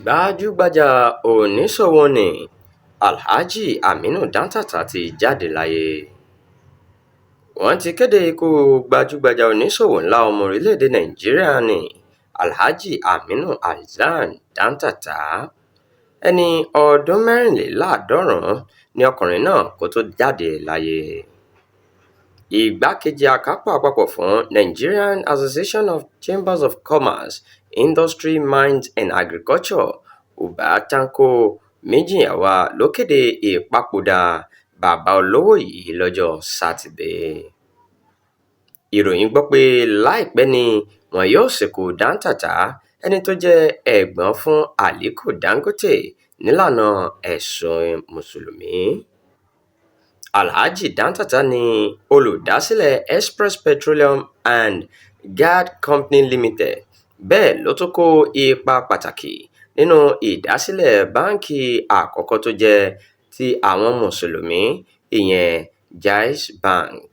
Gbajúgbajà oníṣòwò nni Alhaji Aminu Dantata ti jáde láyé. Wọ́n ti kéde ikú gbajúgbajà oníṣòwò ńlá ọmọ orílẹ̀-èdè Nàìjíríà nni Alhaji Aminu Hassan Dantata. Ẹni ọdún 94 ni ọkùnrin náà kó tó jáde láyé. Igbákejì akápò àpapọ̀ fún Nigerian Association of Chambers of Commerce, Industry, Mines and Agriculture, Uba Tanko Mijiyawa ló kéde ìpapòdà bàbá olówó yìí lọ́jọ́ Sátidé. Ìròyìn gbọ́ pé láìpẹ́ ni wọn yóò sìnkú Dantata, ẹni tó jẹ́ ẹ̀gbọ́n fún Aliko Dangote, nílànà ẹ̀sìn Mùsùlùmí. Alhaji Dantata ni olùdásílẹ̀ Express Petroleum and Gas Company Limited, bẹ́ẹ̀ ló tún kó ipa pàtàkì nínú ìdásílẹ̀ báǹkì àkọ́kọ́ tó jẹ́ ti àwọn Mùsùlùmí, ìyẹn Jais Bank.